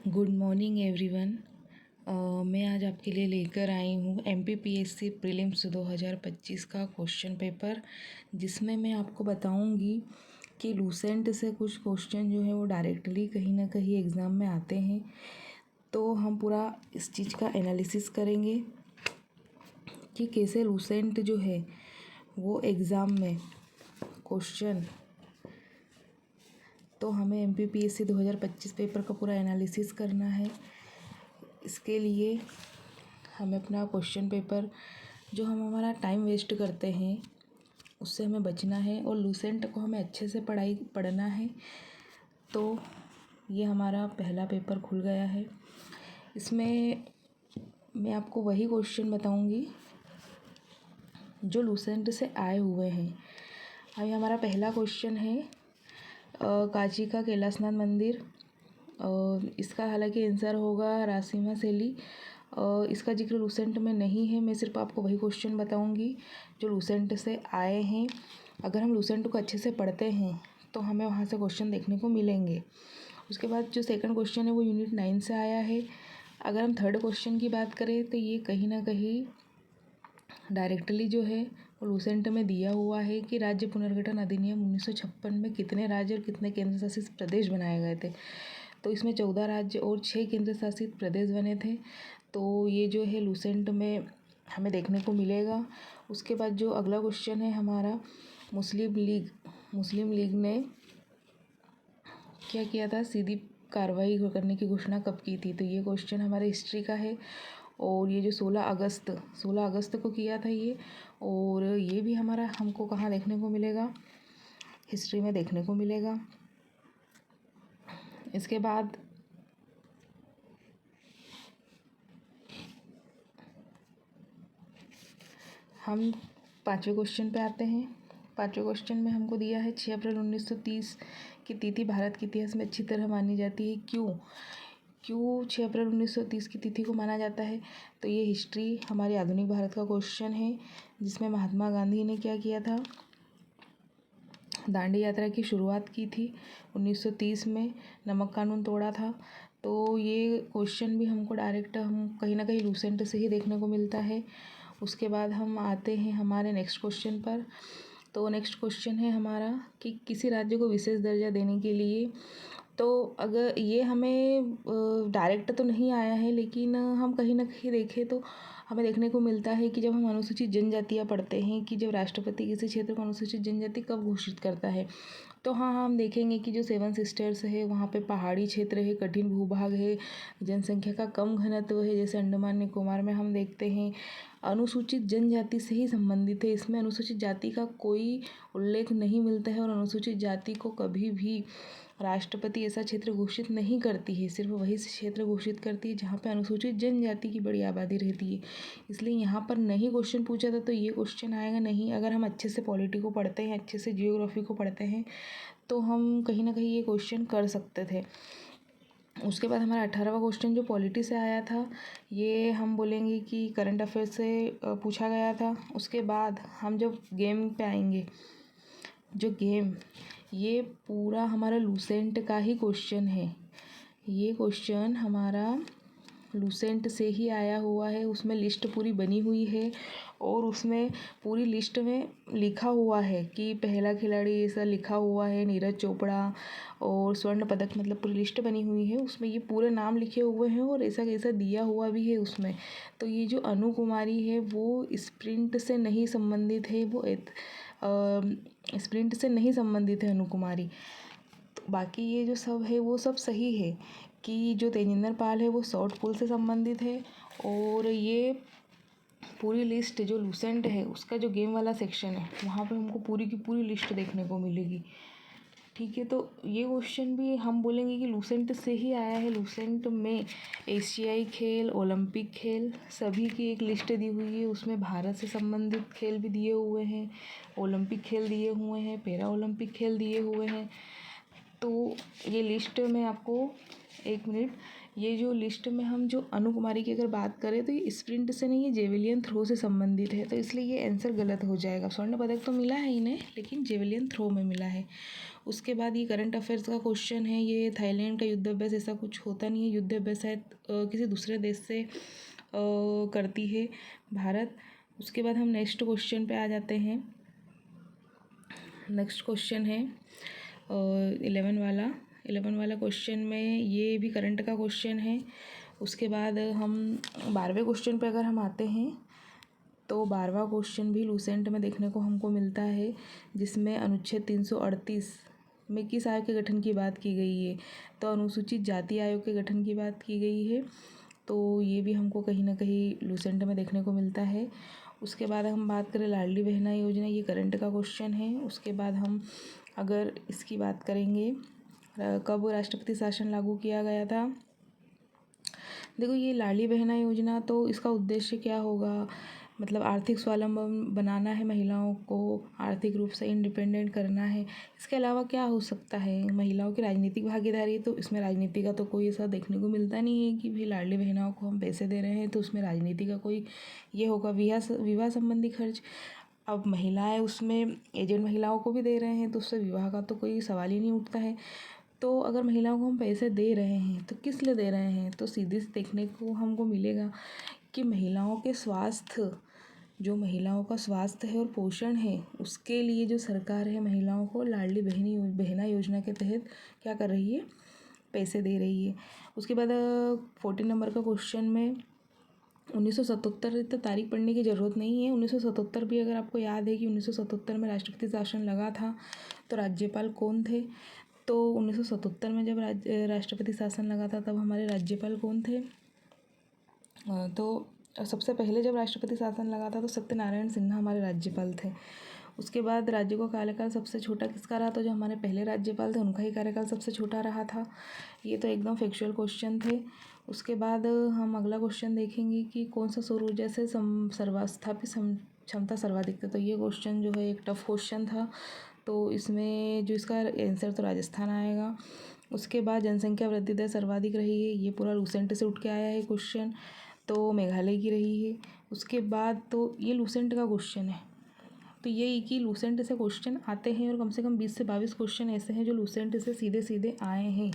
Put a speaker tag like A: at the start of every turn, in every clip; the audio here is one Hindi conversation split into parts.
A: Good morning everyone. मैं आज आपके लिए लेकर आई हूँ MPPSC प्रीलिम्स 2025 का क्वेश्चन पेपर, जिसमें मैं आपको बताऊँगी कि लूसेंट से कुछ क्वेश्चन जो है वो डायरेक्टली कहीं ना कहीं एग्ज़ाम में आते हैं। तो हम पूरा इस चीज़ का एनालिसिस करेंगे कि कैसे लूसेंट जो है वो एग्ज़ाम में क्वेश्चन, तो हमें MPPSC 2025 पेपर का पूरा एनालिसिस करना है। इसके लिए हमें अपना क्वेश्चन पेपर जो हम हमारा टाइम वेस्ट करते हैं उससे हमें बचना है और लूसेंट को हमें अच्छे से पढ़ना है। तो ये हमारा पहला पेपर खुल गया है। इसमें मैं आपको वही क्वेश्चन बताऊंगी जो लूसेंट से आए हुए हैं। अभी हमारा पहला क्वेश्चन है काची का कैलाशनाथ मंदिर। इसका हालांकि आंसर होगा रासिमा सैली। इसका जिक्र लूसेंट में नहीं है। मैं सिर्फ आपको वही क्वेश्चन बताऊंगी जो लूसेंट से आए हैं। अगर हम लूसेंट को अच्छे से पढ़ते हैं तो हमें वहाँ से क्वेश्चन देखने को मिलेंगे। उसके बाद जो सेकंड क्वेश्चन है वो यूनिट 9 से आया है। अगर हम थर्ड क्वेश्चन की बात करें तो ये कहीं ना कहीं डायरेक्टली जो है वो लूसेंट में दिया हुआ है कि राज्य पुनर्गठन अधिनियम 1956 में कितने राज्य और कितने केंद्र शासित प्रदेश बनाए गए थे। तो इसमें 14 राज्य और 6 केंद्र शासित प्रदेश बने थे। तो ये जो है लूसेंट में हमें देखने को मिलेगा। उसके बाद जो अगला क्वेश्चन है हमारा, मुस्लिम लीग ने क्या किया था, सीधी कार्रवाई करने की घोषणा कब की थी। तो ये क्वेश्चन हमारे हिस्ट्री का है और ये जो 16 अगस्त को किया था ये। और ये भी हमारा हमको कहाँ देखने को मिलेगा, हिस्ट्री में देखने को मिलेगा। इसके बाद हम पाँचवें क्वेश्चन पे आते हैं। पाँचवें क्वेश्चन में हमको दिया है 6 अप्रैल 1930 की तिथि भारत के इतिहास में अच्छी तरह मानी जाती है। क्यों 6 अप्रैल 1930 की तिथि को माना जाता है। तो ये हिस्ट्री हमारे आधुनिक भारत का क्वेश्चन है, जिसमें महात्मा गांधी ने क्या किया था, दांडी यात्रा की शुरुआत की थी 1930 में, नमक कानून तोड़ा था। तो ये क्वेश्चन भी हमको डायरेक्ट हम कहीं ना कहीं लूसेंट से ही देखने को मिलता है। उसके बाद हम आते हैं हमारे नेक्स्ट क्वेश्चन पर। तो नेक्स्ट क्वेश्चन है हमारा कि किसी राज्य को विशेष दर्जा देने के लिए, तो अगर ये हमें डायरेक्ट तो नहीं आया है, लेकिन हम कहीं ना कहीं देखें तो हमें देखने को मिलता है कि जब हम अनुसूचित जनजातियाँ पढ़ते हैं कि जब राष्ट्रपति किसी क्षेत्र को अनुसूचित जनजाति कब घोषित करता है, तो हाँ हम देखेंगे कि जो 7 सिस्टर्स है वहाँ पे पहाड़ी क्षेत्र है, कठिन भूभाग है, जनसंख्या का कम घनत्व है, जैसे अंडमान निकोबार में हम देखते हैं अनुसूचित जनजाति से ही संबंधित है। इसमें अनुसूचित जाति का कोई उल्लेख नहीं मिलता है और अनुसूचित जाति को कभी भी राष्ट्रपति ऐसा क्षेत्र घोषित नहीं करती है, सिर्फ वही क्षेत्र घोषित करती है जहाँ पे अनुसूचित जनजाति की बड़ी आबादी रहती है। इसलिए यहाँ पर नहीं क्वेश्चन पूछा था तो ये क्वेश्चन आएगा नहीं। अगर हम अच्छे से पॉलिटी को पढ़ते हैं, अच्छे से जियोग्राफी को पढ़ते हैं, तो हम कहीं ना कहीं ये क्वेश्चन कर सकते थे। उसके बाद हमारा 18वां क्वेश्चन जो पॉलिटी से आया था, ये हम बोलेंगे कि करंट अफेयर से पूछा गया था। उसके बाद हम जब गेम पे आएंगे, जो गेम, ये पूरा हमारा लूसेंट का ही क्वेश्चन है। ये क्वेश्चन हमारा लूसेंट से ही आया हुआ है। उसमें लिस्ट पूरी बनी हुई है और उसमें पूरी लिस्ट में लिखा हुआ है कि पहला खिलाड़ी ऐसा लिखा हुआ है नीरज चोपड़ा, और स्वर्ण पदक, मतलब पूरी लिस्ट बनी हुई है उसमें ये पूरे नाम लिखे हुए हैं और ऐसा कैसा दिया हुआ भी है उसमें। तो ये जो अनु कुमारी है वो स्प्रिंट से नहीं संबंधित है, वो स्प्रिंट से नहीं संबंधित है अनु कुमारी। तो बाकी ये जो सब है वो सब सही है कि जो तेजिंदर पाल है वो शॉर्ट पुल से संबंधित है। और ये पूरी लिस्ट जो लूसेंट है उसका जो गेम वाला सेक्शन है वहाँ पे हमको पूरी की पूरी लिस्ट देखने को मिलेगी। ठीक है, तो ये क्वेश्चन भी हम बोलेंगे कि लूसेंट से ही आया है। लूसेंट में एशियाई खेल, ओलंपिक खेल सभी की एक लिस्ट दी हुई है। उसमें भारत से संबंधित खेल भी दिए हुए हैं, ओलंपिक खेल दिए हुए हैं, पैरा ओलंपिक खेल दिए हुए हैं। तो ये लिस्ट मैं आपको एक मिनट, ये जो लिस्ट में हम जो अनु कुमारी की अगर बात करें तो ये स्प्रिंट से नहीं, ये जेवलियन थ्रो से संबंधित है, तो इसलिए ये आंसर गलत हो जाएगा। स्वर्ण पदक तो मिला है इन्हें, लेकिन जेवलियन थ्रो में मिला है। उसके बाद ये करंट अफेयर्स का क्वेश्चन है, ये थाईलैंड का युद्ध अभ्यास ऐसा कुछ होता नहीं है, युद्ध अभ्यास शायद किसी दूसरे देश से करती है भारत। उसके बाद हम नेक्स्ट क्वेश्चन पे आ जाते हैं। नेक्स्ट क्वेश्चन है 11 वाला क्वेश्चन में, ये भी करंट का क्वेश्चन है। उसके बाद हम 12वें क्वेश्चन पे अगर हम आते हैं तो 12वां क्वेश्चन भी लूसेंट में देखने को हमको मिलता है, जिसमें अनुच्छेद 338 में किस आयोग के गठन की बात की गई है, तो अनुसूचित जाति आयोग के गठन की बात की गई है। तो ये भी हमको कहीं ना कहीं लूसेंट में देखने को मिलता है। उसके बाद हम बात करें लाडली बहना योजना, ये करंट का क्वेश्चन है। उसके बाद हम अगर इसकी बात करेंगे कब राष्ट्रपति शासन लागू किया गया था। देखो ये लाडली बहना योजना, तो इसका उद्देश्य क्या होगा, मतलब आर्थिक स्वावलंबन बनाना है, महिलाओं को आर्थिक रूप से इंडिपेंडेंट करना है। इसके अलावा क्या हो सकता है, महिलाओं की राजनीतिक भागीदारी, तो इसमें राजनीति का तो कोई ऐसा देखने को मिलता नहीं है कि भाई लाडली बहनाओं को हम पैसे दे रहे हैं तो उसमें राजनीति का कोई ये होगा। विवाह संबंधी खर्च, अब महिलाएं उसमें एजेंट महिलाओं को भी दे रहे हैं तो उससे विवाह का तो कोई सवाल ही नहीं उठता है। तो अगर महिलाओं को हम पैसे दे रहे हैं तो किस लिए दे रहे हैं, तो सीधे से देखने को हमको मिलेगा कि महिलाओं के स्वास्थ्य, जो महिलाओं का स्वास्थ्य है और पोषण है, उसके लिए जो सरकार है महिलाओं को लाडली बहना योजना के तहत क्या कर रही है, पैसे दे रही है। उसके बाद 14 नंबर का क्वेश्चन में 1977 तो तारीख पढ़ने की ज़रूरत नहीं है। 1977 भी अगर आपको याद है कि 1977 में राष्ट्रपति शासन लगा था तो राज्यपाल कौन थे, तो 1977 में जब राष्ट्रपति शासन लगा था तब हमारे राज्यपाल कौन थे, तो सबसे पहले जब राष्ट्रपति शासन लगा था तो सत्यनारायण सिन्हा हमारे राज्यपाल थे। उसके बाद राज्य का कार्यकाल सबसे छोटा किसका रहा, तो जो हमारे पहले राज्यपाल थे उनका ही कार्यकाल सबसे छोटा रहा था। ये तो एकदम फैक्चुअल क्वेश्चन थे। उसके बाद हम अगला क्वेश्चन देखेंगे कि कौन सा सौर ऊर्जा से सर्वास्थापित क्षमता सर्वाधिक थी, तो ये क्वेश्चन जो है एक टफ क्वेश्चन था, तो इसमें जो इसका आंसर तो राजस्थान आएगा। उसके बाद जनसंख्या वृद्धि दर सर्वाधिक रही है, ये पूरा लूसेंट से उठ के आया है क्वेश्चन, तो मेघालय की रही है। उसके बाद तो ये लूसेंट का क्वेश्चन है, तो यही कि लूसेंट से क्वेश्चन आते हैं और कम से कम 20 से 22 क्वेश्चन ऐसे हैं जो लूसेंट से सीधे सीधे आए हैं।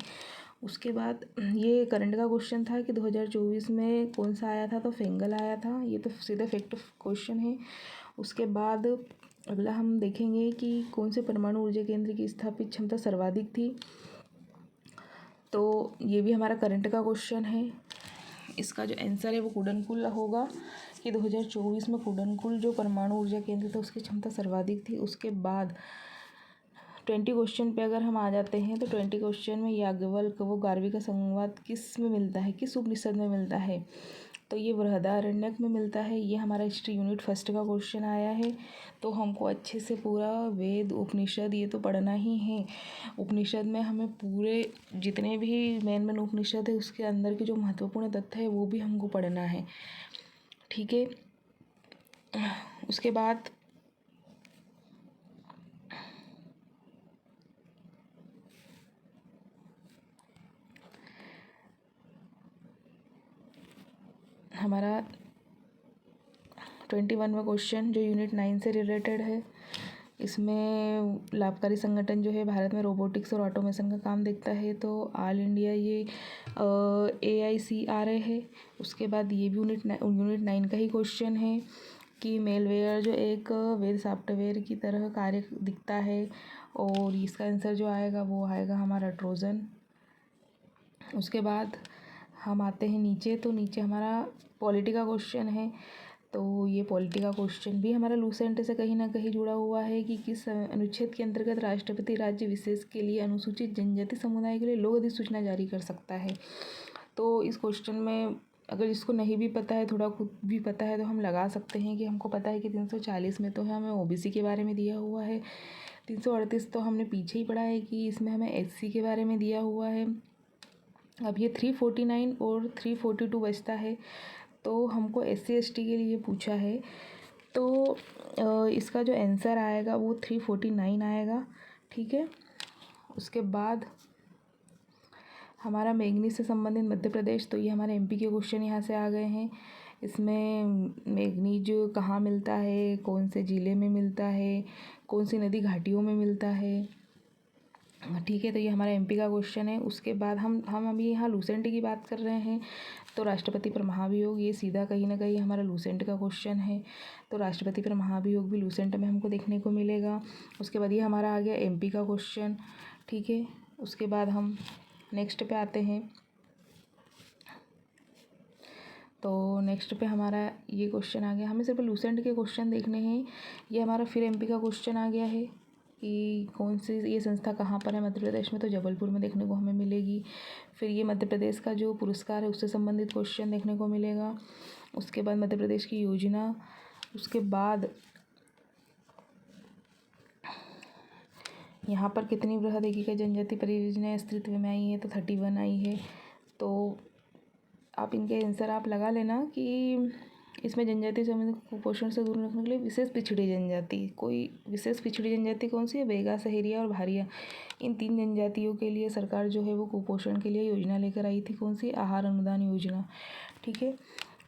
A: उसके बाद ये करंट का क्वेश्चन था कि 2024 में कौन सा आया था, तो फेंगल आया था, ये तो सीधे फैक्ट क्वेश्चन है। उसके बाद अगला हम देखेंगे कि कौन से परमाणु ऊर्जा केंद्र की स्थापित क्षमता सर्वाधिक थी, तो ये भी हमारा करंट का क्वेश्चन है। इसका जो आंसर है वो कुडनकुल होगा कि 2024 में कुडनकुल जो परमाणु ऊर्जा केंद्र था उसकी क्षमता सर्वाधिक थी। उसके बाद 20 क्वेश्चन पे अगर हम आ जाते हैं तो 20 क्वेश्चन में याज्ञवल्क्य वो गार्गी का संवाद किस में मिलता है, किस उपनिषद में मिलता है, तो ये बृहदारण्यक में मिलता है। ये हमारा हिस्ट्री यूनिट फर्स्ट का क्वेश्चन आया है, तो हमको अच्छे से पूरा वेद उपनिषद ये तो पढ़ना ही है। उपनिषद में हमें पूरे जितने भी मेन उपनिषद है उसके अंदर के जो महत्वपूर्ण तथ्य है वो भी हमको पढ़ना है, ठीक है। उसके बाद हमारा 21वां क्वेश्चन जो यूनिट 9 से रिलेटेड है, इसमें लाभकारी संगठन जो है भारत में रोबोटिक्स और ऑटोमेशन का काम देखता है, तो ऑल इंडिया ये AICRA है। उसके बाद ये भी यूनिट 9 का ही क्वेश्चन है कि मेलवेयर जो एक वेब सॉफ्टवेयर की तरह कार्य दिखता है, और इसका आंसर जो आएगा वो आएगा हमारा ट्रोजन। उसके बाद हम आते हैं नीचे, तो नीचे हमारा पॉलिटी का क्वेश्चन है, तो ये पॉलिटी का क्वेश्चन भी हमारा लूसेंट से कहीं ना कहीं जुड़ा हुआ है कि किस अनुच्छेद के अंतर्गत राष्ट्रपति राज्य विशेष के लिए अनुसूचित जनजाति समुदाय के लिए लोक अधिसूचना जारी कर सकता है। तो इस क्वेश्चन में अगर जिसको नहीं भी पता है, थोड़ा खुद भी पता है, तो हम लगा सकते हैं कि हमको पता है कि 340 में तो हमें OBC के बारे में दिया हुआ है, 338 तो हमने पीछे ही पढ़ा है कि इसमें हमें SC के बारे में दिया हुआ है। अब ये 349 और 342 बचता है, तो हमको SC ST के लिए पूछा है, तो इसका जो आंसर आएगा वो 349 आएगा, ठीक है। उसके बाद हमारा मैग्नीज से संबंधित मध्य प्रदेश, तो ये हमारे एमपी के क्वेश्चन यहाँ से आ गए हैं। इसमें मैग्नीज कहाँ मिलता है, कौन से ज़िले में मिलता है, कौन सी नदी घाटियों में मिलता है, ठीक है। तो ये हमारा एमपी का क्वेश्चन है। उसके बाद हम अभी यहाँ लूसेंट की बात कर रहे हैं, तो राष्ट्रपति पर महाभियोग, ये सीधा कहीं ना कहीं हमारा लूसेंट का क्वेश्चन है। तो राष्ट्रपति पर महाभियोग भी लूसेंट में हमको देखने को मिलेगा। उसके बाद ये हमारा आ गया एमपी का क्वेश्चन, ठीक है। उसके बाद हम नेक्स्ट पे आते हैं। तो नेक्स्ट पे हमारा ये क्वेश्चन आ गया, हमें सिर्फ लूसेंट के क्वेश्चन देखने हैं। ये हमारा फिर एमपी का क्वेश्चन आ गया है कि कौन सी ये संस्था कहाँ पर है मध्य प्रदेश में, तो जबलपुर में देखने को हमें मिलेगी। फिर ये मध्य प्रदेश का जो पुरस्कार है उससे संबंधित क्वेश्चन देखने को मिलेगा। उसके बाद मध्य प्रदेश की योजना, उसके बाद यहाँ पर कितनी बृहद एकीकृत जनजाति परियोजनाएं अस्तित्व में आई है, तो 31 आई है। तो आप इनके आंसर आप लगा लेना कि इसमें जनजाति संबंधित कुपोषण से दूर रखने के लिए विशेष पिछड़ी जनजाति, कोई विशेष पिछड़ी जनजाति कौन सी है, बेगा, सहेरिया और भारिया, इन 3 जनजातियों के लिए सरकार जो है वो कुपोषण के लिए योजना लेकर आई थी, कौन सी, आहार अनुदान योजना, ठीक है।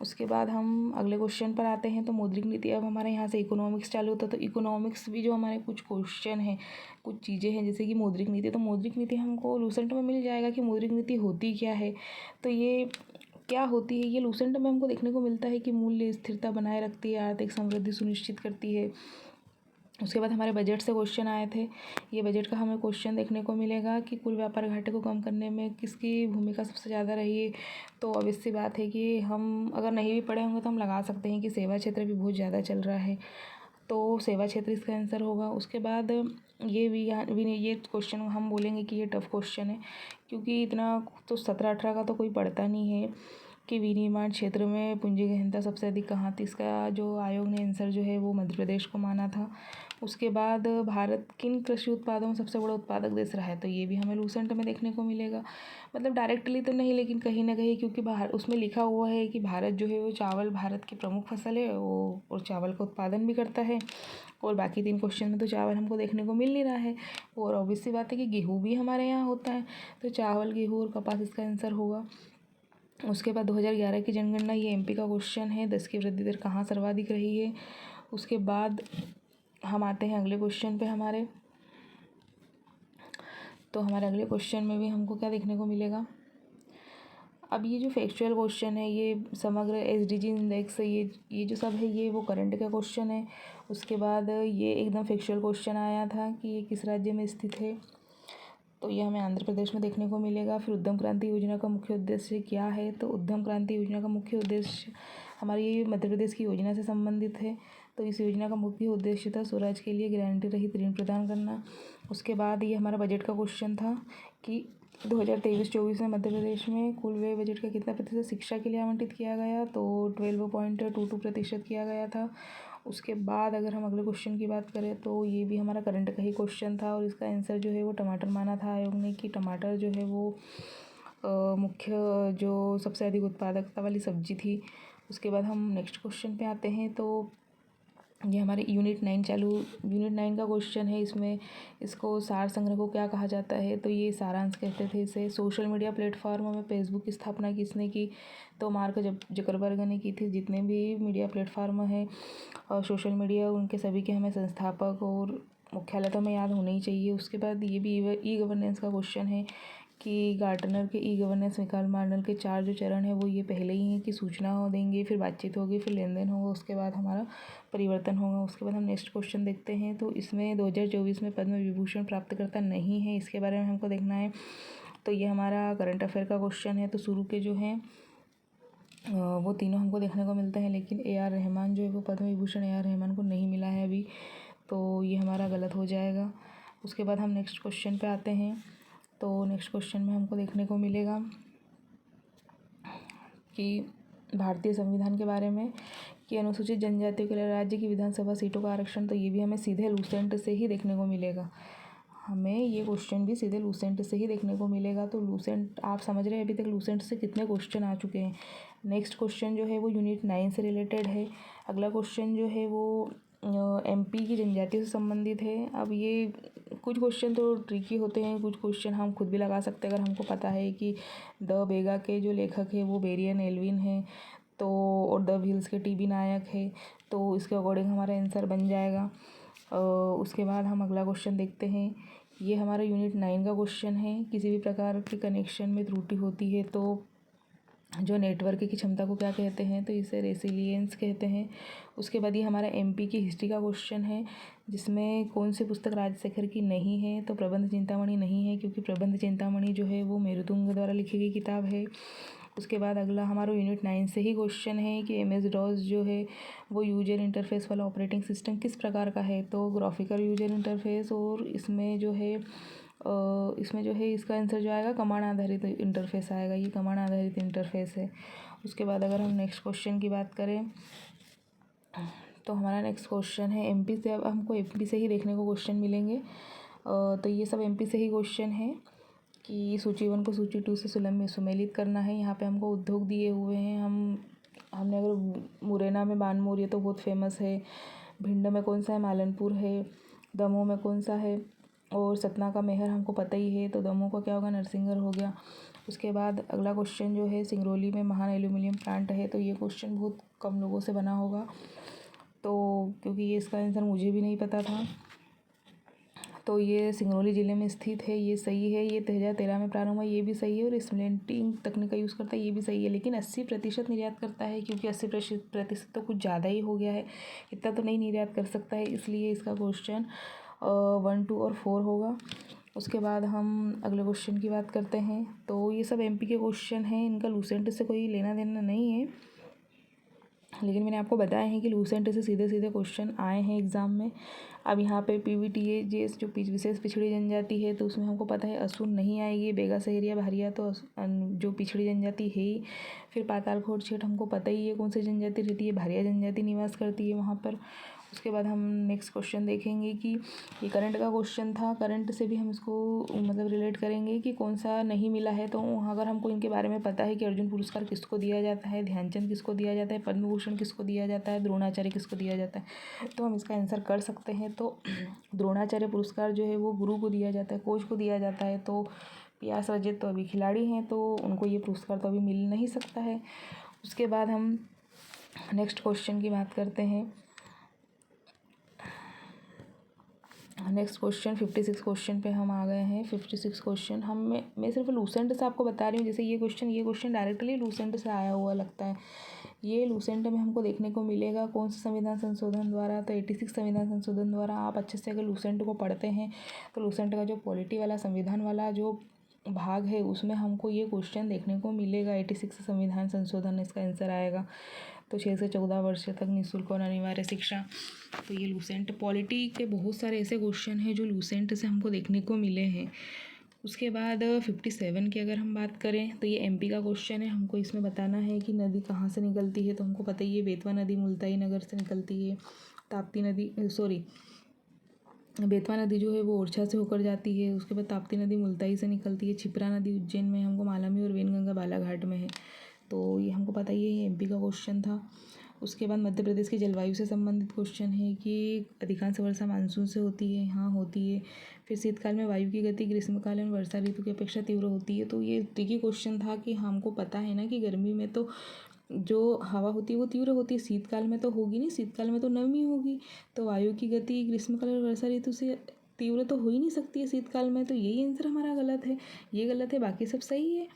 A: उसके बाद हम अगले क्वेश्चन पर आते हैं। तो मौद्रिक नीति, अब हमारे यहाँ से इकोनॉमिक्स चालू होता है, तो इकोनॉमिक्स भी जो हमारे कुछ क्वेश्चन हैं, कुछ चीज़ें हैं जैसे कि मौद्रिक नीति, तो मौद्रिक नीति हमको लूसेंट में मिल जाएगा कि मौद्रिक नीति होती क्या है। तो ये क्या होती है, ये लूसेंट में हमको देखने को मिलता है कि मूल्य स्थिरता बनाए रखती है, आर्थिक समृद्धि सुनिश्चित करती है। उसके बाद हमारे बजट से क्वेश्चन आए थे, ये बजट का हमें क्वेश्चन देखने को मिलेगा कि कुल व्यापार घाटे को कम करने में किसकी भूमिका सबसे ज़्यादा रही है। तो ऑब्वियस सी बात है कि हम अगर नहीं भी पढ़े होंगे तो हम लगा सकते हैं कि सेवा क्षेत्र भी बहुत ज़्यादा चल रहा है, तो सेवा क्षेत्र इसका आंसर होगा। उसके बाद ये भी यहाँ भी नहीं, ये क्वेश्चन हम बोलेंगे कि ये टफ क्वेश्चन है, क्योंकि इतना तो 17-18 का तो कोई पढ़ता नहीं है कि विनिर्माण क्षेत्र में पूंजी गहनता सबसे अधिक कहाँ थी। इसका जो आयोग ने आंसर जो है वो मध्य प्रदेश को माना था। उसके बाद भारत किन कृषि उत्पादों में सबसे बड़ा उत्पादक देश रहा है, तो ये भी हमें लूसेंट में देखने को मिलेगा। मतलब डायरेक्टली तो नहीं, लेकिन कहीं ना कहीं, क्योंकि बाहर उसमें लिखा हुआ है कि भारत जो है वो चावल भारत की प्रमुख फसल है, वो और चावल का उत्पादन भी करता है। और बाकी 3 क्वेश्चन में तो चावल हमको देखने को मिल नहीं रहा है। और ऑब्वियस सी बात है कि गेहूँ भी हमारे यहाँ होता है, तो चावल, गेहूँ और कपास इसका आंसर होगा। उसके बाद 2011 की जनगणना, ये एमपी का क्वेश्चन है, 10 की वृद्धि दर कहाँ सर्वाधिक रही है। उसके बाद हम आते हैं अगले क्वेश्चन पे हमारे, तो हमारे अगले क्वेश्चन में भी हमको क्या देखने को मिलेगा। अब ये जो फैक्चुअल क्वेश्चन है, ये समग्र एसडीजी इंडेक्स, ये जो सब है ये वो करंट का क्वेश्चन है। उसके बाद ये एकदम फैक्चुअल क्वेश्चन आया था कि ये किस राज्य में स्थित है, तो ये हमें आंध्र प्रदेश में देखने को मिलेगा। फिर उद्यम क्रांति योजना का मुख्य उद्देश्य क्या है, तो उद्यम क्रांति योजना का मुख्य उद्देश्य हमारी ये मध्य प्रदेश की योजना से संबंधित है। तो इस योजना का मुख्य उद्देश्य था स्वराज के लिए गारंटी रहित ऋण प्रदान करना। उसके बाद ये हमारा बजट का क्वेश्चन था कि 2023-24 में मध्य प्रदेश में कुल व्यय बजट का कितना प्रतिशत शिक्षा के लिए आवंटित किया गया, तो 12.22% किया गया था। उसके बाद अगर हम अगले क्वेश्चन की बात करें, तो ये भी हमारा करंट का ही क्वेश्चन था, और इसका आंसर जो है वो टमाटर माना था आयोग ने, कि टमाटर जो है वो मुख्य जो सबसे अधिक उत्पादकता वाली सब्जी थी। उसके बाद हम नेक्स्ट क्वेश्चन पे आते हैं। तो ये हमारे यूनिट 9 का क्वेश्चन है। इसमें इसको सार संग्रह को क्या कहा जाता है, तो ये सारांश कहते थे इसे। सोशल मीडिया प्लेटफॉर्म में फेसबुक की स्थापना किसने की, तो मार्क जकरबर्ग ने की थी। जितने भी मीडिया प्लेटफॉर्म है और सोशल मीडिया, उनके सभी के हमें संस्थापक और मुख्यालय तो हमें याद होना ही चाहिए। उसके बाद ये भी ई गवर्नेंस का क्वेश्चन है कि गार्टनर के ई गवर्नेंस मिकाल मार्नल के 4 जो चरण है वो ये पहले ही हैं कि सूचना देंगे, फिर बातचीत होगी, फिर लेन देन होगा, उसके बाद हमारा परिवर्तन होगा। उसके बाद हम नेक्स्ट क्वेश्चन देखते हैं। तो इसमें 2024 में पद्म विभूषण प्राप्तकर्ता नहीं है, इसके बारे में हमको देखना है। तो ये हमारा करंट अफेयर का क्वेश्चन है। तो शुरू के जो हैं वो तीनों हमको देखने को मिलते हैं, लेकिन AR रहमान जो है वो पद्म विभूषण AR रहमान को नहीं मिला है अभी, तो ये हमारा गलत हो जाएगा। उसके बाद हम नेक्स्ट क्वेश्चन पे आते हैं। तो नेक्स्ट क्वेश्चन में हमको देखने को मिलेगा कि भारतीय संविधान के बारे में कि अनुसूचित जनजातियों के लिए राज्य की विधानसभा सीटों का आरक्षण, तो ये भी हमें सीधे लूसेंट से ही देखने को मिलेगा। हमें ये क्वेश्चन भी सीधे लूसेंट से ही देखने को मिलेगा। तो लूसेंट आप समझ रहे हैं अभी तक लूसेंट से कितने क्वेश्चन आ चुके हैं। नेक्स्ट क्वेश्चन जो है वो यूनिट 9 से रिलेटेड है। अगला क्वेश्चन जो है वो MP की जनजातियों से संबंधित है। अब ये कुछ क्वेश्चन तो ट्रिकी होते हैं, कुछ क्वेश्चन हम खुद भी लगा सकते हैं अगर हमको पता है कि द बेगा के जो लेखक है वो बेरियन एल्विन है, तो और द व्हील्स के टी.बी. नायक है, तो इसके अकॉर्डिंग हमारा आंसर बन जाएगा। उसके बाद हम अगला क्वेश्चन देखते हैं। ये हमारा यूनिट 9 का क्वेश्चन है। किसी भी प्रकार के कनेक्शन में त्रुटि होती है तो जो नेटवर्क की क्षमता को क्या कहते हैं, तो इसे रेसिलियंस कहते हैं। उसके बाद ये हमारा एमपी की हिस्ट्री का क्वेश्चन है, जिसमें कौन सी पुस्तक राजशेखर की नहीं है, तो प्रबंध चिंतामणि नहीं है, क्योंकि प्रबंध चिंतामणि जो है वो मेरुतुंग द्वारा लिखी गई किताब है। उसके बाद अगला हमारा यूनिट 9 से ही क्वेश्चन है कि एम एस डॉस जो है वो यूजर इंटरफेस वाला ऑपरेटिंग सिस्टम किस प्रकार का है, तो ग्राफिकल यूजर इंटरफेस, और इसमें जो है इसका आंसर जो आएगा कमांड आधारित इंटरफेस आएगा। ये कमांड आधारित इंटरफेस है। उसके बाद अगर हम नेक्स्ट क्वेश्चन की बात करें तो हमारा नेक्स्ट क्वेश्चन है एमपी से। अब हमको एमपी से ही देखने को क्वेश्चन मिलेंगे। तो ये सब एमपी से ही क्वेश्चन है कि सूची 1 को सूची 2 से सुलभ में सुमेलित करना है। यहाँ पे हमको उद्योग दिए हुए हैं। हमने अगर मुरैना में बानमोर, ये तो बहुत फेमस है। भिंड में कौन सा है, मालनपुर है। दमोह में कौन सा है, और सतना का मेहर हमको पता ही है, तो दमोह का क्या होगा, नरसिंगर हो गया। उसके बाद अगला क्वेश्चन जो है सिंगरौली में महान एल्यूमिनियम प्लांट है, तो ये क्वेश्चन बहुत कम लोगों से बना होगा, तो क्योंकि ये इसका आंसर मुझे भी नहीं पता था। तो ये सिंगरौली ज़िले में स्थित है, ये सही है। ये 2013 में प्रारंभ हुआ, ये भी सही है। और स्प्लिंटिंग तकनीक का यूज़ करता है, ये भी सही है। लेकिन 80% निर्यात करता है, क्योंकि 80% तो कुछ ज़्यादा ही हो गया है, इतना तो नहीं निर्यात कर सकता है, इसलिए इसका क्वेश्चन 1, 2 और 4 होगा। उसके बाद हम अगले क्वेश्चन की बात करते हैं। तो ये सब एमपी के क्वेश्चन हैं, इनका लूसेंट से कोई लेना देना नहीं है, लेकिन मैंने आपको बताया है कि लूसेंट से सीधे सीधे क्वेश्चन आए हैं एग्ज़ाम में। अब यहाँ पे पीवीटीए जेस जो विशेष पिछड़ी जनजाति है, तो उसमें हमको पता है असुर नहीं आएगी, बेगा सहरिया भारिया तो जो पिछड़ी जनजाति है ही। फिर पातालकोट छेठ हमको पता ही है कौन सी जनजाति रहती है, भारिया जनजाति निवास करती है वहाँ पर। उसके बाद हम नेक्स्ट क्वेश्चन देखेंगे कि ये करंट का क्वेश्चन था। करंट से भी हम इसको मतलब रिलेट करेंगे कि कौन सा नहीं मिला है, तो अगर हमको इनके बारे में पता है कि अर्जुन पुरस्कार किसको दिया जाता है, ध्यानचंद किसको दिया जाता है, पद्म भूषण किसको दिया जाता है, द्रोणाचार्य किसको दिया जाता है, तो हम इसका आंसर कर सकते हैं। तो द्रोणाचार्य पुरस्कार जो है वो गुरु को दिया जाता है, कोच को दिया जाता है। तो पियास रजत तो अभी खिलाड़ी हैं, तो उनको ये पुरस्कार तो अभी मिल नहीं सकता है। उसके बाद हम नेक्स्ट क्वेश्चन की बात करते हैं। नेक्स्ट क्वेश्चन 56 क्वेश्चन पे हम आ गए हैं। 56 क्वेश्चन मैं सिर्फ लूसेंट से आपको बता रही हूँ। जैसे ये क्वेश्चन डायरेक्टली लूसेंट से आया हुआ लगता है। ये लूसेंट में हमको देखने को मिलेगा कौन सा संविधान संशोधन द्वारा, तो 86 संविधान संशोधन द्वारा। आप अच्छे से अगर लूसेंट को पढ़ते हैं तो लूसेंट का जो पॉलिटी वाला संविधान वाला जो भाग है उसमें हमको ये क्वेश्चन देखने को मिलेगा। 86 संविधान संशोधन इसका आंसर आएगा। तो 6 से 14 वर्ष तक निःशुल्क और अनिवार्य शिक्षा। तो ये लूसेंट पॉलिटी के बहुत सारे ऐसे क्वेश्चन हैं जो लूसेंट से हमको देखने को मिले हैं। उसके बाद 57 की अगर हम बात करें तो ये एमपी का क्वेश्चन है। हमको इसमें बताना है कि नदी कहाँ से निकलती है, तो हमको पता ही है बेतवा नदी मुल्ताई नगर से निकलती है। बेतवा नदी जो है वो ओरछा से होकर जाती है। उसके बाद ताप्ती नदी मुल्ताई से निकलती है। छिप्रा नदी उज्जैन में, हमको मालामी और वेनगंगा बालाघाट में है। तो ये हमको पता ही है, ये एमपी का क्वेश्चन था। उसके बाद मध्य प्रदेश की जलवायु से संबंधित क्वेश्चन है कि अधिकांश वर्षा मानसून से होती है, हाँ होती है। फिर शीतकाल में वायु की गति ग्रीष्मकाल में वर्षा ऋतु की अपेक्षा तीव्र होती है। तो ये ट्रिकी क्वेश्चन था कि हमको पता है ना कि गर्मी में तो जो हवा होती है वो तीव्र होती है, शीतकाल में तो होगी नहीं, शीतकाल में तो नमी होगी। तो वायु की गति ग्रीष्मकाल और वर्षा ऋतु से तीव्र तो हो ही नहीं सकती है शीतकाल में। तो यही आंसर हमारा गलत है, ये गलत है, बाकी सब सही है।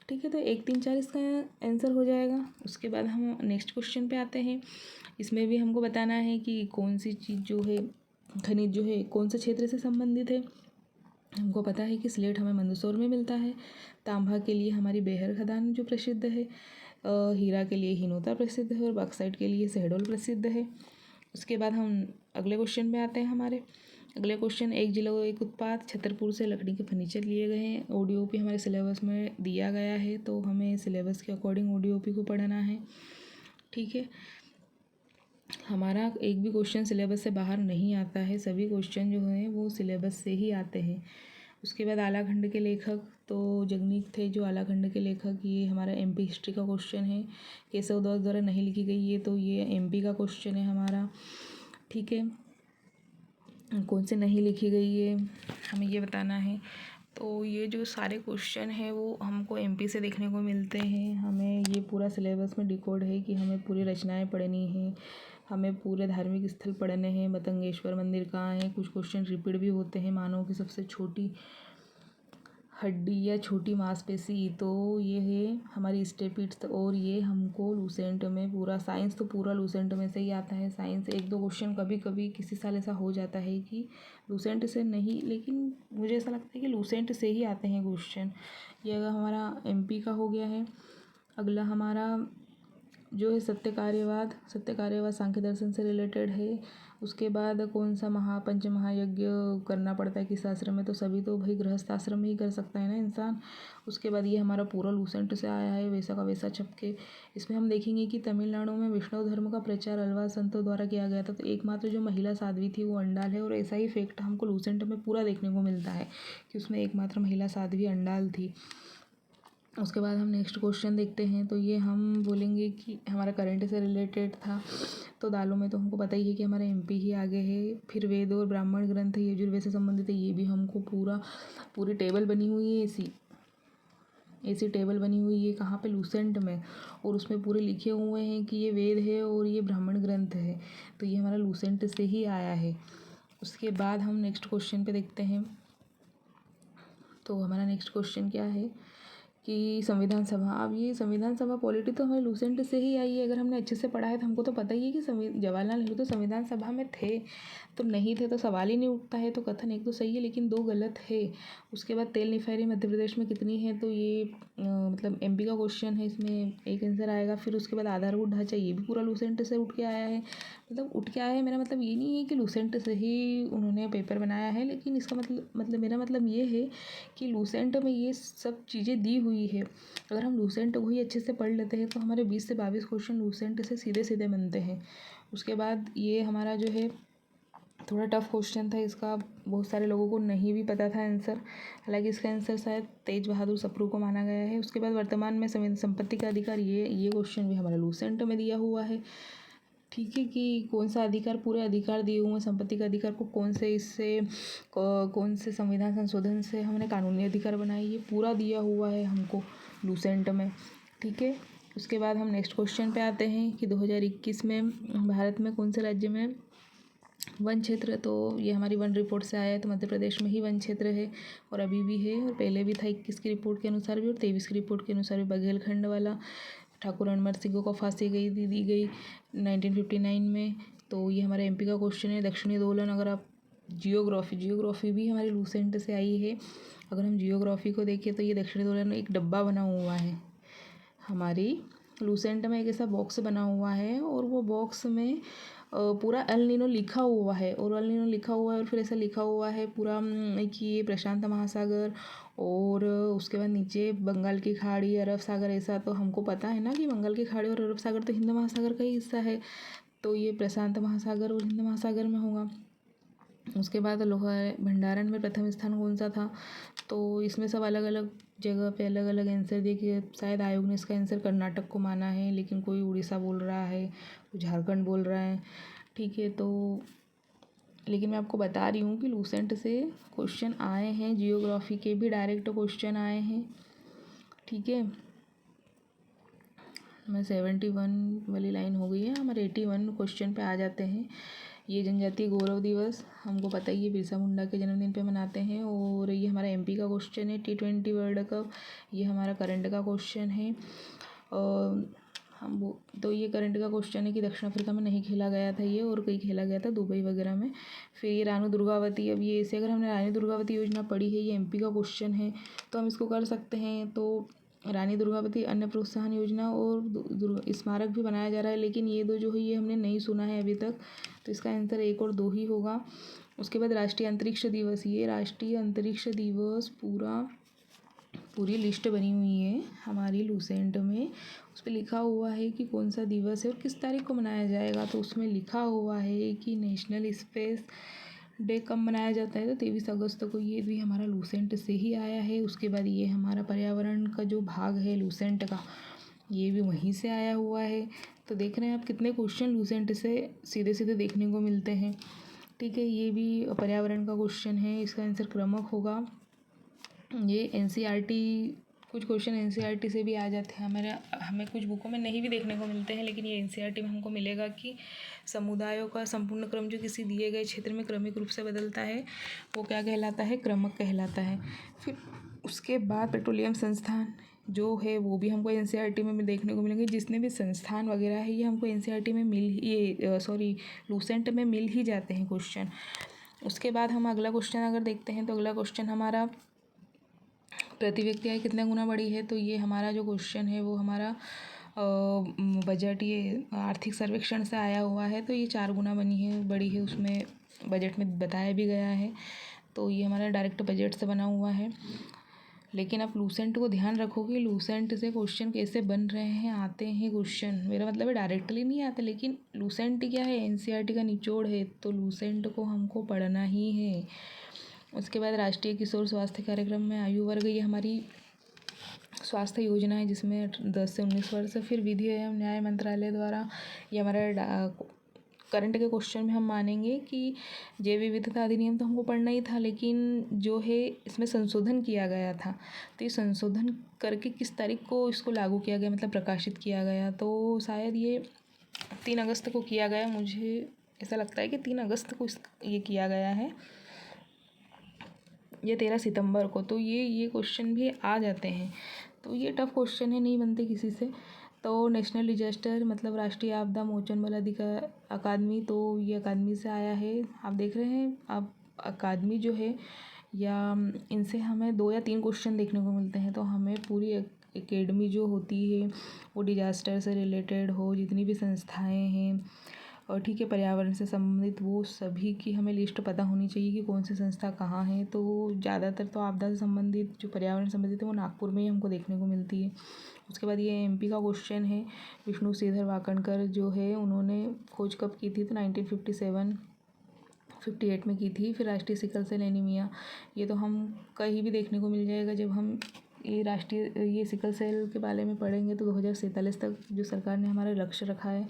A: ठीक है, तो 1, 3, 4 इसका आंसर हो जाएगा। उसके बाद हम नेक्स्ट क्वेश्चन पे आते हैं। इसमें भी हमको बताना है कि कौन सी चीज़ जो है, खनिज जो है कौन से क्षेत्र से संबंधित है। हमको पता है कि स्लेट हमें मंदसौर में मिलता है। तांबा के लिए हमारी बेहर खदान जो प्रसिद्ध है। हीरा के लिए हिनोता प्रसिद्ध है, और बॉक्साइट के लिए शहडोल प्रसिद्ध है। उसके बाद हम अगले क्वेश्चन पे आते हैं। हमारे अगले क्वेश्चन, एक जिला एक उत्पाद। छतरपुर से लकड़ी के फर्नीचर लिए गए हैं। ओडीओपी हमारे सिलेबस में दिया गया है, तो हमें सिलेबस के अकॉर्डिंग ओडीओपी को पढ़ना है। ठीक है, हमारा एक भी क्वेश्चन सिलेबस से बाहर नहीं आता है, सभी क्वेश्चन जो हैं वो सिलेबस से ही आते हैं। उसके बाद आलाखंड के लेखक, तो जगनीक थे जो आलाखंड के लेखक। ये हमारा एमपी हिस्ट्री का क्वेश्चन है। केशव दास द्वारा नहीं लिखी गई ये, तो ये एमपी का क्वेश्चन है हमारा। ठीक है, कौन से नहीं लिखी गई है, हमें ये बताना है। तो ये जो सारे क्वेश्चन हैं वो हमको एमपी से देखने को मिलते हैं। हमें ये पूरा सिलेबस में डिकोड है कि हमें पूरी रचनाएं पढ़नी हैं, हमें पूरे धार्मिक स्थल पढ़ने हैं, मतंगेश्वर मंदिर कहाँ है। कुछ क्वेश्चन रिपीट भी होते हैं, मानव की सबसे छोटी हड्डी या छोटी मांसपेशी, तो ये है हमारी स्टेपिड्स। और ये हमको लूसेंट में पूरा, साइंस तो पूरा लूसेंट में से ही आता है। साइंस एक दो क्वेश्चन कभी कभी किसी साल ऐसा हो जाता है कि लूसेंट से नहीं, लेकिन मुझे ऐसा लगता है कि लूसेंट से ही आते हैं क्वेश्चन। ये अगर हमारा एमपी का हो गया है। अगला हमारा जो है सत्य कार्यवाद सांख्य दर्शन से रिलेटेड है। उसके बाद कौन सा पंच महायज्ञ करना पड़ता है किस आश्रम में, तो सभी तो भाई गृहस्थ आश्रम में ही कर सकता है ना इंसान। उसके बाद ये हमारा पूरा लूसेंट से आया है, वैसा का वैसा छपके। इसमें हम देखेंगे कि तमिलनाडु में वैष्णव धर्म का प्रचार अलवा संतों द्वारा किया गया था, तो एकमात्र जो महिला साध्वी थी वो अंडाल है। और ऐसा ही फैक्ट हमको लूसेंट में पूरा देखने को मिलता है कि उसमें एकमात्र महिला साध्वी अंडाल थी। उसके बाद हम नेक्स्ट क्वेश्चन देखते हैं। तो ये हम बोलेंगे कि हमारा करंट से रिलेटेड था, तो दालों में तो हमको पता ही है कि हमारा एमपी ही आगे है। फिर वेद और ब्राह्मण ग्रंथ यजुर्वेद से संबंधित है, ये भी हमको पूरी टेबल बनी हुई है, ऐसी टेबल बनी हुई है कहाँ पे, लूसेंट में। और उसमें पूरे लिखे हुए हैं कि ये वेद है और ये ब्राह्मण ग्रंथ है, तो ये हमारा लूसेंट से ही आया है। उसके बाद हम नेक्स्ट क्वेश्चन पे देखते हैं। तो हमारा नेक्स्ट क्वेश्चन क्या है कि संविधान सभा। अब ये संविधान सभा पॉलिटी तो हमें लूसेंट से ही आई है। अगर हमने अच्छे से पढ़ा है तो हमको तो पता ही है कि जवाहरलाल नेहरू तो संविधान सभा में थे, तो नहीं थे तो सवाल ही नहीं उठता है। तो कथन एक तो सही है लेकिन दो गलत है। उसके बाद तेल रिफाइनरी मध्य प्रदेश में कितनी है, तो ये मतलब एमपी का क्वेश्चन है, इसमें एक आंसर आएगा। फिर उसके बाद आधारभूत ढांचा, ये भी पूरा लूसेंट से उठ के आया है। मतलब उठ के आया है, मेरा मतलब ये नहीं है कि लूसेंट से ही उन्होंने पेपर बनाया है, लेकिन इसका मतलब मेरा मतलब ये है कि लूसेंट में ये सब चीज़ें दी हुई है। अगर हम लूसेंट को ही अच्छे से पढ़ लेते हैं तो हमारे 20 से 22 क्वेश्चन लूसेंट से सीधे सीधे बनते हैं। उसके बाद ये हमारा जो है थोड़ा टफ क्वेश्चन था, इसका बहुत सारे लोगों को नहीं भी पता था आंसर। हालांकि इसका आंसर शायद तेज बहादुर सप्रू को माना गया है। उसके बाद वर्तमान में संपत्ति का अधिकार, ये क्वेश्चन भी हमारा लूसेंट में दिया हुआ है। ठीक है, कि कौन सा अधिकार, पूरे अधिकार दिए हुए हैं संपत्ति का अधिकार को, कौन से संविधान संशोधन से हमने कानूनी अधिकार बनाए, ये पूरा दिया हुआ है हमको लूसेंट में। ठीक है, उसके बाद हम नेक्स्ट क्वेश्चन पे आते हैं कि 2021 में भारत में कौन से राज्य में वन क्षेत्र, तो ये हमारी वन रिपोर्ट से आया है। तो मध्य प्रदेश में ही वन क्षेत्र है और अभी भी है, और पहले भी था 21 की रिपोर्ट के अनुसार भी और 23 की रिपोर्ट के अनुसार भी। बघेलखंड वाला ठाकुर रणमल सिंह को फांसी दी गई 1959 में। तो ये हमारा एमपी का क्वेश्चन है। दक्षिणी दोलन, अगर आप जियोग्राफी भी हमारी लूसेंट से आई है। अगर हम जियोग्राफी को देखें तो ये दक्षिणी दोलन में एक डब्बा बना हुआ है हमारी लूसेंट में, एक ऐसा बॉक्स बना हुआ है, और वो बॉक्स में पूरा एल नीनो लिखा हुआ है, और एल नीनो लिखा हुआ है, और फिर ऐसा लिखा हुआ है पूरा कि ये प्रशांत महासागर, और उसके बाद नीचे बंगाल की खाड़ी, अरब सागर। ऐसा तो हमको पता है ना कि बंगाल की खाड़ी और अरब सागर तो हिंद महासागर का ही हिस्सा है, तो ये प्रशांत महासागर और हिंद महासागर में होगा। उसके बाद लोहा भंडारण में प्रथम स्थान कौन सा था, तो इसमें सब अलग अलग जगह पे अलग अलग आंसर दिए कि शायद आयोग ने इसका आंसर कर्नाटक को माना है, लेकिन कोई उड़ीसा बोल रहा है, कोई झारखंड बोल रहा है। ठीक है, तो लेकिन मैं आपको बता रही हूँ कि लूसेंट से क्वेश्चन आए हैं, जियोग्राफी के भी डायरेक्ट क्वेश्चन आए हैं। ठीक है, मैं 71 वाली लाइन हो गई है, हमारे 81 क्वेश्चन पे आ जाते हैं। ये जनजातीय गौरव दिवस हमको पता ही है, बिरसा मुंडा के जन्मदिन पे मनाते हैं। और ये हमारा एमपी का क्वेश्चन है। T20 वर्ल्ड कप, ये हमारा करंट का क्वेश्चन है। तो ये करंट का क्वेश्चन है कि दक्षिण अफ्रीका में नहीं खेला गया था ये, और कहीं खेला गया था दुबई वगैरह में। फिर ये रानी दुर्गावती, अब ये ऐसे अगर हमने रानी दुर्गावती योजना पढ़ी है, ये एमपी का क्वेश्चन है, तो हम इसको कर सकते हैं। तो रानी दुर्गावती अन्न प्रोत्साहन योजना और स्मारक भी बनाया जा रहा है, लेकिन ये दो जो है ये हमने नहीं सुना है अभी तक, तो इसका आंसर 1 और 2 ही होगा। उसके बाद राष्ट्रीय अंतरिक्ष दिवस, ये राष्ट्रीय अंतरिक्ष दिवस पूरी लिस्ट बनी हुई है हमारी लूसेंट में। उस पर लिखा हुआ है कि कौन सा दिवस है और किस तारीख को मनाया जाएगा। तो उसमें लिखा हुआ है कि नेशनल स्पेस डे कब मनाया जाता है, तो 23 अगस्त को। ये भी हमारा लूसेंट से ही आया है। उसके बाद ये हमारा पर्यावरण का जो भाग है लूसेंट का, ये भी वहीं से आया हुआ है। तो देख रहे हैं आप कितने क्वेश्चन लूसेंट से सीधे सीधे देखने को मिलते हैं। ठीक है, ये भी पर्यावरण का क्वेश्चन है, इसका आंसर क्रमक होगा। ये एनसीईआरटी, कुछ क्वेश्चन एनसीईआरटी से भी आ जाते हैं, हमें कुछ बुकों में नहीं भी देखने को मिलते हैं, लेकिन ये एनसीईआरटी में हमको मिलेगा कि समुदायों का संपूर्ण क्रम जो किसी दिए गए क्षेत्र में क्रमिक रूप से बदलता है वो क्या कहलाता है, क्रमक कहलाता है। फिर उसके बाद पेट्रोलियम संस्थान जो है वो भी हमको एनसीईआरटी में देखने को मिलेंगे। जितने भी संस्थान वगैरह है ये हमको एनसीईआरटी में लूसेंट में मिल ही जाते हैं क्वेश्चन। उसके बाद हम अगला क्वेश्चन अगर देखते हैं तो अगला क्वेश्चन हमारा प्रति व्यक्ति आय कितने गुना बढ़ी है। तो ये हमारा जो क्वेश्चन है वो हमारा बजट, ये आर्थिक सर्वेक्षण से आया हुआ है। तो ये 4 गुना बढ़ी है, उसमें बजट में बताया भी गया है। तो ये हमारा डायरेक्ट बजट से बना हुआ है। लेकिन आप लूसेंट को ध्यान रखो कि लूसेंट से क्वेश्चन कैसे बन रहे हैं, आते हैं क्वेश्चन, मेरा मतलब है डायरेक्टली नहीं आते, लेकिन लूसेंट क्या है, एनसीईआरटी का निचोड़ है, तो लूसेंट को हमको पढ़ना ही है। उसके बाद राष्ट्रीय किशोर स्वास्थ्य कार्यक्रम में आयु वर्ग, ये हमारी स्वास्थ्य योजना है जिसमें 10 से 19 वर्ष। फिर विधि एवं न्याय मंत्रालय द्वारा, ये हमारा करंट के क्वेश्चन में हम मानेंगे कि जैव विविधता अधिनियम तो हमको पढ़ना ही था, लेकिन जो है इसमें संशोधन किया गया था। तो ये संशोधन करके किस तारीख को इसको लागू किया गया, मतलब प्रकाशित किया गया, तो शायद ये 3 अगस्त को किया गया। मुझे ऐसा लगता है कि 3 अगस्त को ये किया गया है, ये 13 सितंबर को। तो ये क्वेश्चन भी आ जाते हैं। तो ये टफ क्वेश्चन है, नहीं बनते किसी से। तो नेशनल डिजास्टर मतलब राष्ट्रीय आपदा मोचन बल अधिकार अकादमी, तो ये अकादमी से आया है। आप देख रहे हैं, अब अकादमी जो है या इनसे हमें 2 या 3 क्वेश्चन देखने को मिलते हैं। तो हमें पूरी एकेडमी जो होती है वो डिजास्टर से रिलेटेड हो, जितनी भी संस्थाएँ हैं और ठीक है पर्यावरण से संबंधित, वो सभी की हमें लिस्ट पता होनी चाहिए कि कौन सी संस्था कहाँ है। तो ज़्यादातर तो आपदा से संबंधित जो पर्यावरण संबंधित है वो नागपुर में ही हमको देखने को मिलती है। उसके बाद ये एमपी का क्वेश्चन है। विष्णु श्रीधर वाकणकर जो है उन्होंने खोज कब की थी, तो 1957-58 में की थी। फिर राष्ट्रीय सिकल सेल एनीमिया, ये तो हम कहीं भी देखने को मिल जाएगा। जब हम ये सिकल सेल के बारे में पढ़ेंगे तो 2047 तक जो सरकार ने हमारा लक्ष्य रखा है।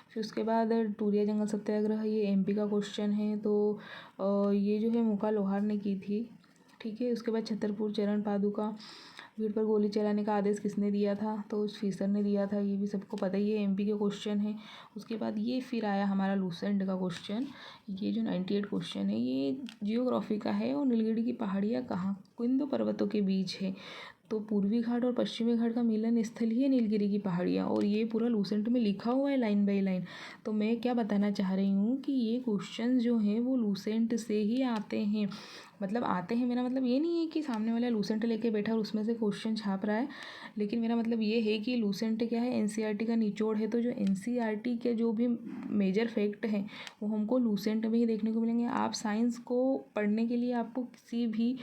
A: फिर उसके बाद टूरिया जंगल सत्याग्रह, ये एमपी का क्वेश्चन है। तो ये जो है मुका लोहार ने की थी, ठीक है। उसके बाद छतरपुर चरण पादुका, भीड़ पर गोली चलाने का आदेश किसने दिया था, तो फीसर ने दिया था, ये भी सबको पता ही है, एमपी के क्वेश्चन है। उसके बाद ये फिर आया हमारा लूसेंट का क्वेश्चन। ये जो 98 क्वेश्चन है ये जियोग्राफी का है। और नीलगिरी की पहाड़ियाँ कहाँ, किन 2 पर्वतों के बीच है, तो पूर्वी घाट और पश्चिमी घाट का मिलन स्थल ही है नीलगिरी की पहाड़ियाँ। और ये पूरा लूसेंट में लिखा हुआ है लाइन बाई लाइन। तो मैं क्या बताना चाह रही हूँ कि ये क्वेश्चन जो हैं वो लूसेंट से ही आते हैं। मतलब आते हैं, मेरा मतलब ये नहीं है कि सामने वाला लूसेंट लेके बैठा और उसमें से क्वेश्चन छाप रहा है, लेकिन मेरा मतलब ये है कि लूसेंट क्या है, एनसीईआरटी का निचोड़ है। तो जो एनसीईआरटी के जो भी मेजर फैक्ट हैं वो हमको लूसेंट में ही देखने को मिलेंगे। आप साइंस को पढ़ने के लिए आपको किसी भी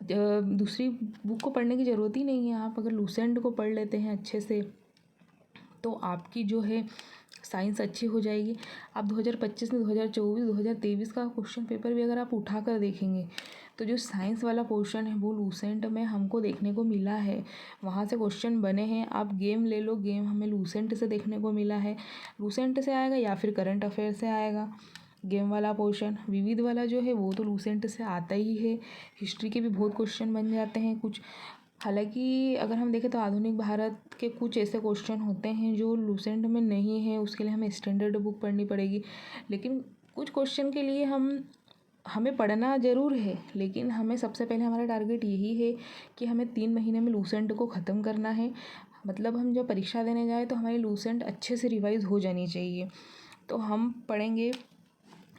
A: दूसरी बुक को पढ़ने की ज़रूरत ही नहीं है। आप अगर लूसेंट को पढ़ लेते हैं अच्छे से तो आपकी जो है साइंस अच्छी हो जाएगी। आप 2025 में 2024 2023 का क्वेश्चन पेपर भी अगर आप उठा कर देखेंगे तो जो साइंस वाला पोर्शन है वो लूसेंट में हमको देखने को मिला है, वहाँ से क्वेश्चन बने हैं। आप गेम ले लो, गेम हमें लूसेंट से देखने को मिला है, लूसेंट से आएगा या फिर करंट अफेयर से आएगा गेम वाला पोर्शन। विविध वाला जो है वो तो लूसेंट से आता ही है। हिस्ट्री के भी बहुत क्वेश्चन बन जाते हैं कुछ। हालांकि अगर हम देखें तो आधुनिक भारत के कुछ ऐसे क्वेश्चन होते हैं जो लूसेंट में नहीं है, उसके लिए हमें स्टैंडर्ड बुक पढ़नी पड़ेगी। लेकिन कुछ क्वेश्चन के लिए हमें पढ़ना ज़रूर है, लेकिन हमें सबसे पहले हमारा टारगेट यही है कि हमें 3 महीने में लूसेंट को ख़त्म करना है। मतलब हम जब परीक्षा देने जाए तो हमारी लूसेंट अच्छे से रिवाइज़ हो जानी चाहिए। तो हम पढ़ेंगे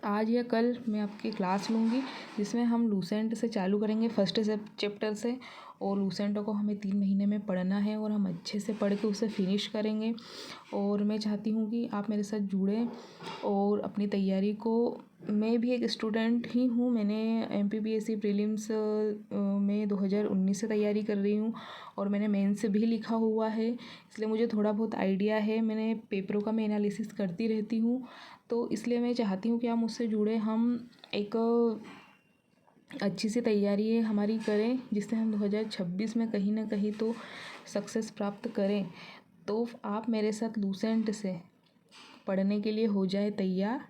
A: आज या कल, मैं आपकी क्लास लूँगी जिसमें हम लूसेंट से चालू करेंगे फर्स्ट चैप्टर से। और लूसेंट को हमें 3 महीने में पढ़ना है और हम अच्छे से पढ़ के उसे फिनिश करेंगे। और मैं चाहती हूँ कि आप मेरे साथ जुड़ें और अपनी तैयारी को, मैं भी एक स्टूडेंट ही हूँ, मैंने एमपीपीएससी प्रीलिम्स में 2019 से तैयारी कर रही हूँ और मैंने मेंस भी लिखा हुआ है, इसलिए मुझे थोड़ा बहुत आइडिया है। मैंने पेपरों का मैं एनालिसिस करती रहती हूँ, तो इसलिए मैं चाहती हूँ कि आप मुझसे जुड़ें, हम एक अच्छी सी तैयारी हमारी करें जिससे हम 2026 में कहीं ना कहीं तो सक्सेस प्राप्त करें। तो आप मेरे साथ लूसेंट से पढ़ने के लिए हो जाए तैयार।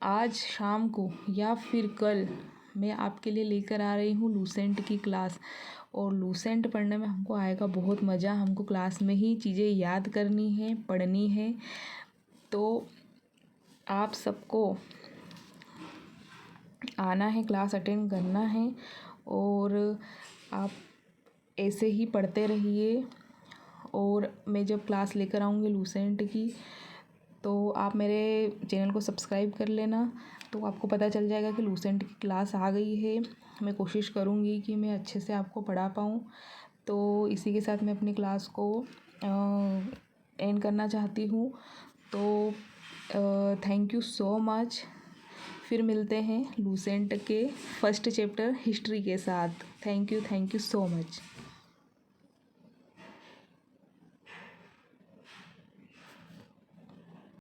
A: आज शाम को या फिर कल मैं आपके लिए लेकर आ रही हूँ लूसेंट की क्लास। और लूसेंट पढ़ने में हमको आएगा बहुत मज़ा। हमको क्लास में ही चीज़ें याद करनी है, पढ़नी है। तो आप सबको आना है, क्लास अटेंड करना है और आप ऐसे ही पढ़ते रहिए। और मैं जब क्लास लेकर आऊँगी लूसेंट की तो आप मेरे चैनल को सब्सक्राइब कर लेना, तो आपको पता चल जाएगा कि लूसेंट की क्लास आ गई है। मैं कोशिश करूँगी कि मैं अच्छे से आपको पढ़ा पाऊँ। तो इसी के साथ मैं अपनी क्लास को एंड करना चाहती हूँ। तो थैंक यू सो मच। फिर मिलते हैं लूसेंट के फर्स्ट चैप्टर हिस्ट्री के साथ। Thank you so much.